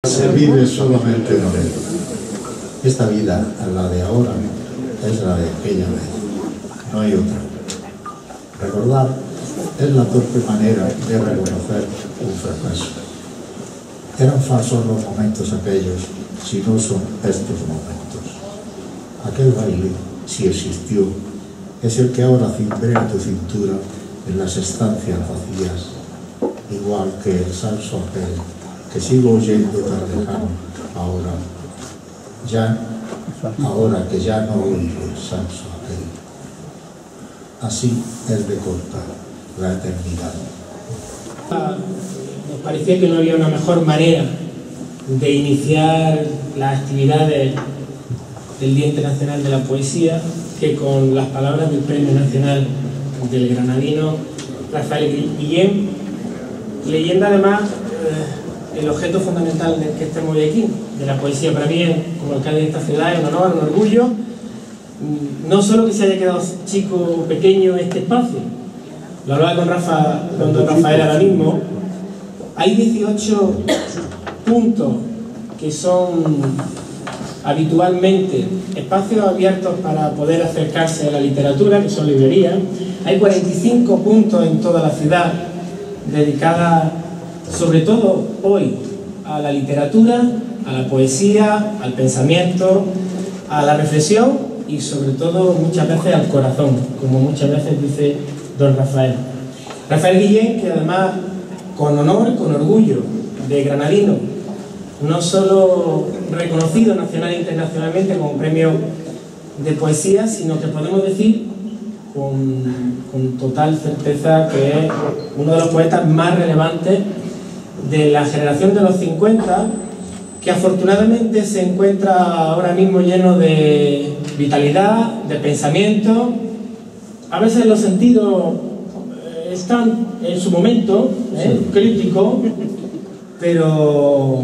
Se vive solamente una vez. Esta vida, la de ahora, es la de aquella vez. No hay otra. Recordar es la torpe manera de reconocer un fracaso. Eran falsos los momentos aquellos, si no son estos momentos. Aquel baile, si existió, es el que ahora cimbrea tu cintura en las estancias vacías, igual que el salso aquel que sigo oyendo tan lejano ahora que ya no oigo el salso aquel. Así es de corta la eternidad. Nos parecía que no había una mejor manera de iniciar las actividades del Día Internacional de la Poesía que con las palabras del Premio Nacional del granadino Rafael Guillén, leyendo además el objeto fundamental del que estemos hoy aquí, de la poesía. Para mí, como alcalde de esta ciudad, es un honor, un orgullo, no solo que se haya quedado chico, pequeño este espacio, lo hablaba con Rafael ahora mismo, hay 18 puntos que son habitualmente espacios abiertos para poder acercarse a la literatura, que son librerías. Hay 45 puntos en toda la ciudad dedicadas, sobre todo hoy, a la literatura, a la poesía, al pensamiento, a la reflexión y sobre todo muchas veces al corazón, como muchas veces dice don Rafael. Rafael Guillén, que además con honor, con orgullo de granadino, no solo reconocido nacional e internacionalmente como premio de poesía, sino que podemos decir con total certeza que es uno de los poetas más relevantes de la generación de los 50, que afortunadamente se encuentra ahora mismo lleno de vitalidad, de pensamiento. A veces los sentidos están en su momento crítico, pero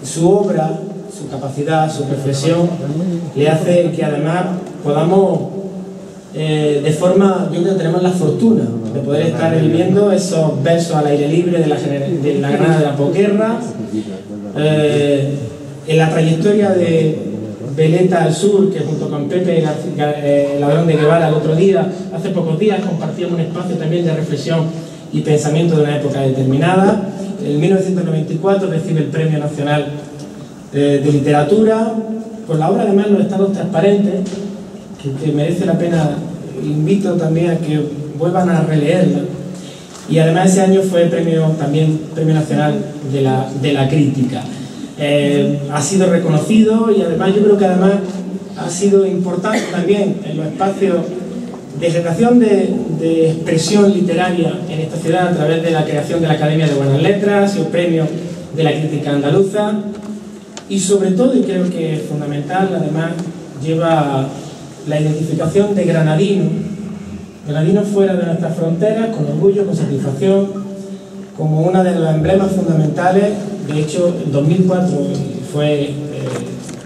su obra, su capacidad, su reflexión le hace que además podamos de forma, yo creo que tenemos la fortuna de poder estar viviendo esos versos al aire libre de la Granada de la posguerra, en la trayectoria de Veleta al Sur, que junto con Pepe Ladrón de Guevara el otro día, hace pocos días, compartíamos un espacio también de reflexión y pensamiento de una época determinada. En 1994 recibe el Premio Nacional de Literatura por la obra además Los Estados Transparentes, que merece la pena. Invito también a que vuelvan a releerla. Y además ese año fue también Premio Nacional de la Crítica. Ha sido reconocido y además yo creo que además ha sido importante también en los espacios de generación de expresión literaria en esta ciudad a través de la creación de la Academia de Buenas Letras y el Premio de la Crítica Andaluza. Y sobre todo, y creo que es fundamental, además lleva la identificación de granadino fuera de nuestras fronteras, con orgullo, con satisfacción, como una de los emblemas fundamentales. De hecho, en 2004 fue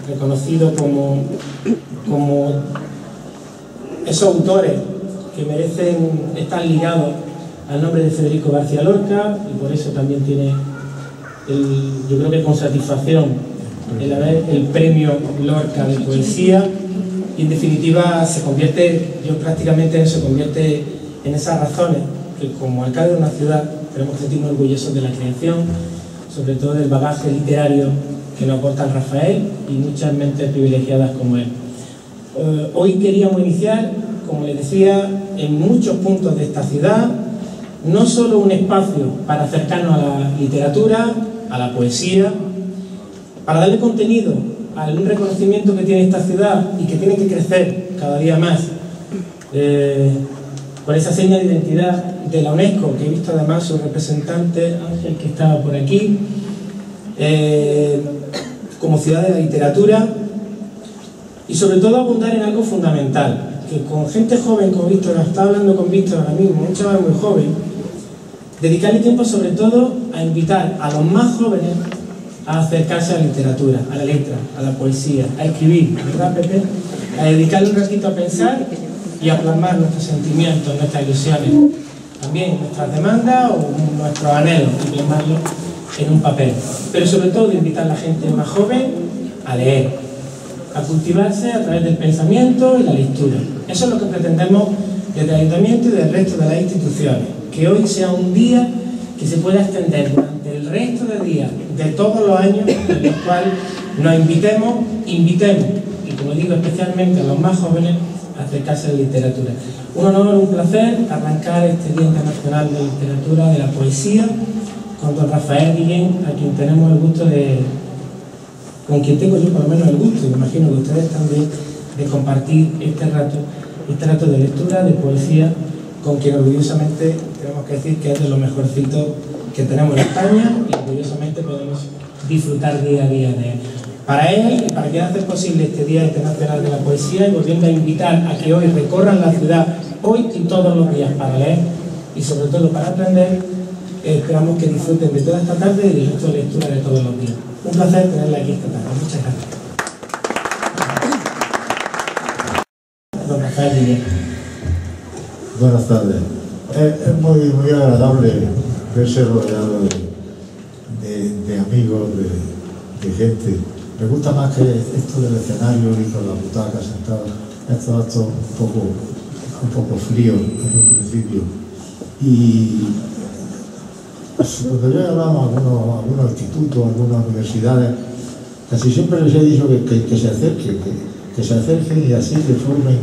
reconocido como esos autores que merecen estar ligados al nombre de Federico García Lorca, y por eso también tiene, yo creo que con satisfacción, el premio Lorca de poesía. Y en definitiva se convierte en esas razones que como alcalde de una ciudad tenemos que sentirnos orgullosos de la creación, sobre todo del bagaje literario que nos aporta Rafael y muchas mentes privilegiadas como él. Hoy queríamos iniciar, como les decía, en muchos puntos de esta ciudad, no solo un espacio para acercarnos a la literatura, a la poesía, para darle contenido a un reconocimiento que tiene esta ciudad y que tiene que crecer cada día más, con esa seña de identidad de la UNESCO, que he visto además su representante, Ángel, que estaba por aquí, como ciudad de la literatura, y sobre todo abundar en algo fundamental, que con gente joven como Víctor, estaba hablando con Víctor ahora mismo, un chaval muy joven, dedicarle tiempo sobre todo a invitar a los más jóvenes a acercarse a la literatura, a la letra, a la poesía, a escribir, ¿verdad, Pepe? A dedicarle un ratito a pensar y a plasmar nuestros sentimientos, nuestras ilusiones, también nuestras demandas o nuestros anhelos, y plasmarlos en un papel, pero sobre todo de invitar a la gente más joven a leer, a cultivarse a través del pensamiento y la lectura. Eso es lo que pretendemos desde el Ayuntamiento y del resto de las instituciones, que hoy sea un día que se pueda extender durante el resto de días de todos los años, en los cuales nos invitemos, y como digo, especialmente a los más jóvenes, a acercarse a la literatura. Un honor, un placer arrancar este Día Internacional de la Literatura, de la Poesía, con don Rafael Guillén, a quien tenemos el gusto con quien tengo yo por lo menos el gusto, y me imagino que ustedes también, de compartir este rato de lectura, de poesía, con quien orgullosamente tenemos que decir que es de lo mejorcito que tenemos en España y orgullosamente podemos disfrutar día a día de él. Para él y para quien hace posible este Día Internacional de la Poesía, y volviendo a invitar a que hoy recorran la ciudad, hoy y todos los días, para leer y sobre todo para aprender, esperamos que disfruten de toda esta tarde y del resto de lectura de todos los días. Un placer tenerla aquí esta tarde. Muchas gracias. Don Rafael Guillén. Buenas tardes. Es muy agradable verse rodeado de amigos, de gente. Me gusta más que esto del escenario y con la butaca sentado. Esto es un poco frío en un principio. Y cuando yo he hablado a algunos institutos, a algunas universidades, casi siempre les he dicho que se acerquen y así que formen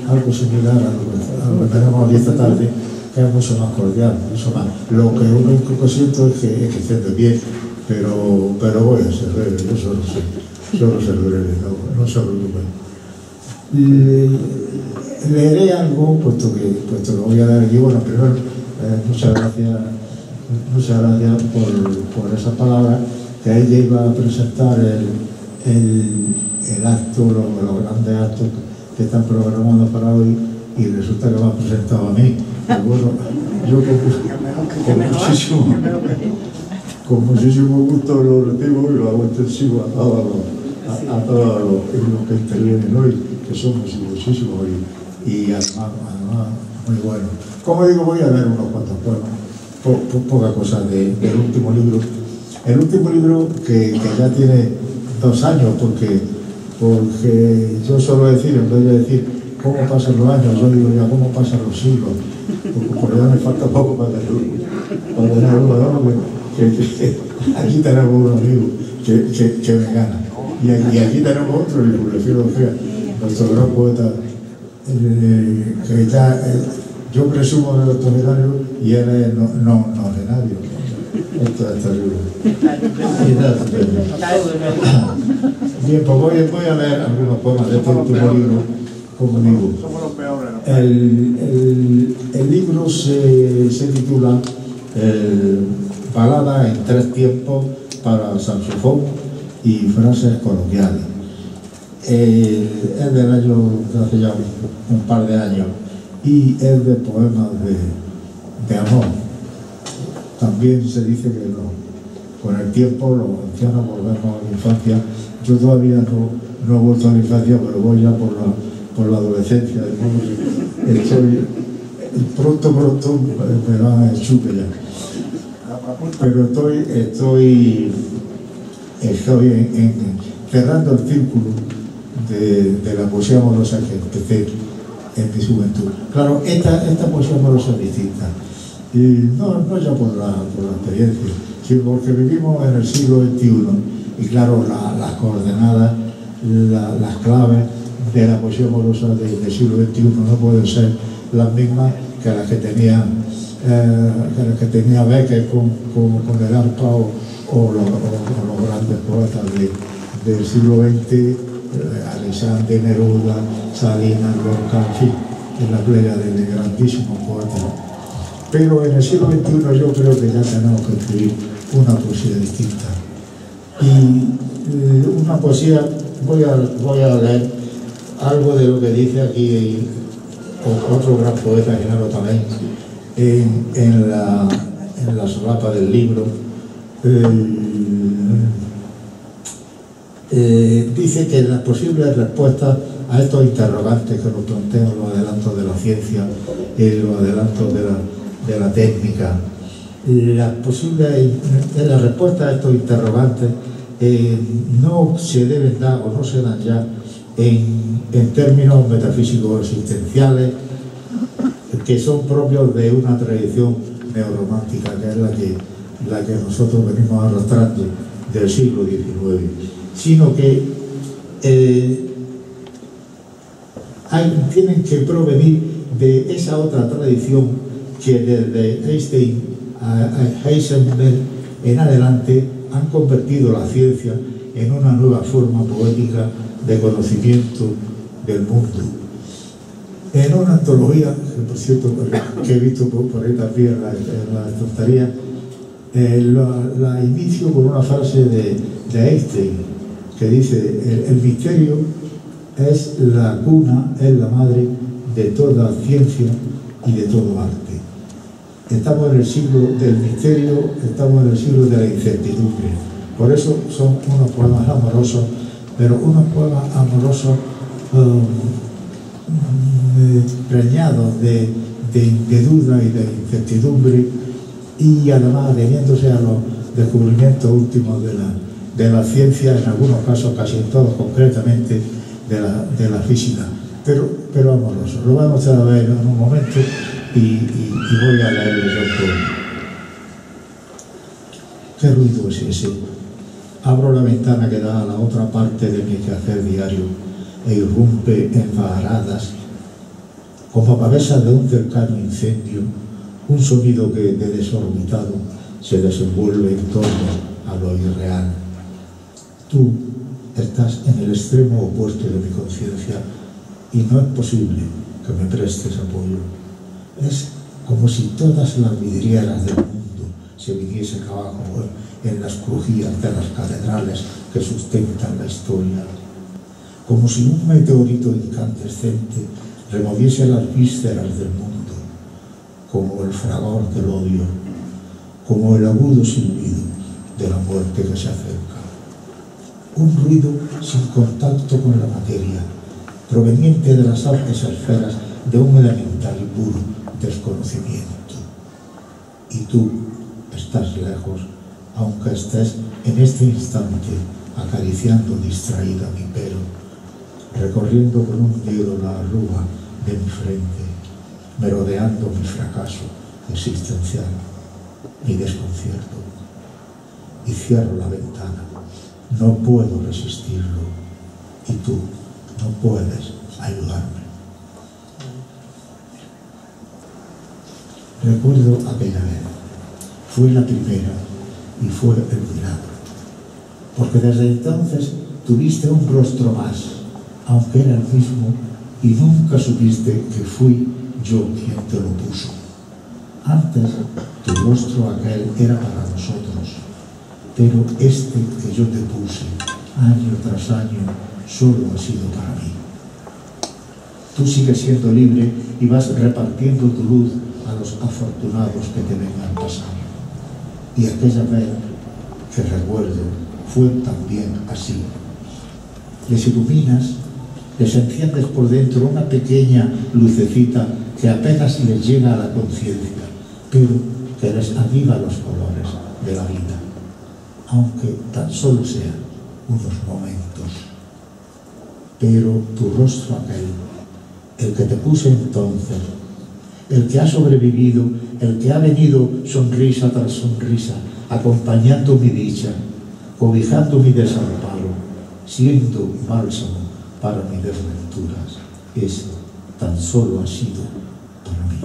algo similar a lo que tenemos aquí esta tarde, que es mucho más cordial, mucho más. Lo que único siento es que estén de pie, pero voy a ser breve, yo solo ser breve, no se preocupen. Leeré algo, puesto que voy a dar aquí. Bueno, primero, muchas gracias por esa palabra, que ella iba a presentar el acto, los grandes actos que están programados para hoy, y resulta que me han presentado a mí. Pero bueno, yo con muchísimo gusto lo recibo y lo hago extensivo a todos los que intervienen hoy, que son muchísimos y además muy buenos. Como digo, voy a leer unos cuantos poemas, poca cosa del último libro. El último libro que ya tiene 2 años, porque yo suelo decir, en vez de decir cómo pasan los años, yo digo ya cómo pasan los siglos, porque ya me falta poco para tener uno, aquí tenemos un amigo que me gana, y aquí tenemos otro, el Fulvio Ojea, nuestro gran poeta, que ya yo presumo de octogenario y él es no novenario. Esto es terrible. Bien, pues voy a leer algunos poemas de este último libro, como digo. El libro se titula Balada en 3 tiempos para saxofón y frases coloquiales. Es del año de hace ya un par de años y es de poemas de amor. También se dice que con el tiempo los ancianos volvemos a la infancia. Yo todavía no he vuelto a la infancia, pero voy ya por la adolescencia. Estoy pronto me van a chupe ya. Pero estoy cerrando el círculo de la poesía amorosa que empecé en mi juventud. Claro, esta poesía amorosa es distinta. Y no ya por la experiencia, sino porque vivimos en el siglo XXI y claro, las coordenadas, las claves de la poesía amorosa del siglo XXI no pueden ser las mismas que las que tenía Becker con el arpa o los grandes poetas del siglo XX, Alexandre, Neruda, Salinas, Lorca, en fin, en la playa de grandísimos poetas. Pero en el siglo XXI yo creo que ya tenemos que escribir una poesía distinta. Y una poesía, voy a leer algo de lo que dice aquí otro gran poeta, Genaro Tamén, en la solapa del libro. Dice que las posibles respuestas a estos interrogantes que nos plantean los adelantos de la ciencia y los adelantos de la técnica la respuesta a estos interrogantes no se deben dar o no se dan ya en términos metafísicos existenciales que son propios de una tradición neorromántica, que es la que nosotros venimos arrastrando del siglo XIX, sino que tienen que provenir de esa otra tradición que desde Einstein a Heisenberg en adelante han convertido la ciencia en una nueva forma poética de conocimiento del mundo. En una antología, que por cierto que he visto por ahí también en la tontería, la inicio con una frase de Einstein que dice: el misterio es la cuna, es la madre de toda ciencia y de todo arte. Estamos en el siglo del misterio, estamos en el siglo de la incertidumbre. Por eso son unos poemas amorosos, pero unos poemas amorosos preñados de duda y de incertidumbre, y además adheriéndose a los descubrimientos últimos de la ciencia, en algunos casos, casi en todos concretamente, de la física, pero amoroso. Lo vamos a ver en un momento y voy a leerles el poema. ¿Qué ruido es ese? Abro la ventana que da a la otra parte de mi quehacer diario e irrumpe en varadas, como pavesas de un cercano incendio, un sonido que de desorbitado se desenvuelve en torno a lo irreal. Tú estás en el extremo opuesto de mi conciencia y no es posible que me prestes apoyo. Es como si todas las vidrieras del mundo se viniesen abajo en las crujías de las catedrales que sustentan la historia, como si un meteorito incandescente removiese las vísceras del mundo, como el fragor del odio, como el agudo silbido de la muerte que se acerca. Un ruido sin contacto con la materia, proveniente de las altas esferas de un elemental y puro desconocimiento. Y tú estás lejos, aunque estés en este instante acariciando distraída mi pelo, recorriendo con un dedo la arruga de mi frente, merodeando mi fracaso existencial, mi desconcierto. Y cierro la ventana. No puedo resistirlo y tú no puedes ayudarme. Recuerdo aquella vez. Fue la primera y fue el milagro. Porque desde entonces tuviste un rostro más, aunque era el mismo, y nunca supiste que fui yo quien te lo puso. Antes, tu rostro aquel era para nosotros, pero este que yo te puse, año tras año, solo ha sido para mí. Tú sigues siendo libre y vas repartiendo tu luz a los afortunados que te vengan pasando. Y aquella vez que recuerdo fue también así. Les iluminas, les enciendes por dentro una pequeña lucecita que apenas les llega a la conciencia, pero que les aviva los colores de la vida, aunque tan solo sean unos momentos. Pero tu rostro aquel, el que te puse entonces, el que ha sobrevivido, el que ha venido sonrisa tras sonrisa, acompañando mi dicha, cobijando mi desamparo, siendo bálsamo para mis desventuras, eso tan solo ha sido para mí.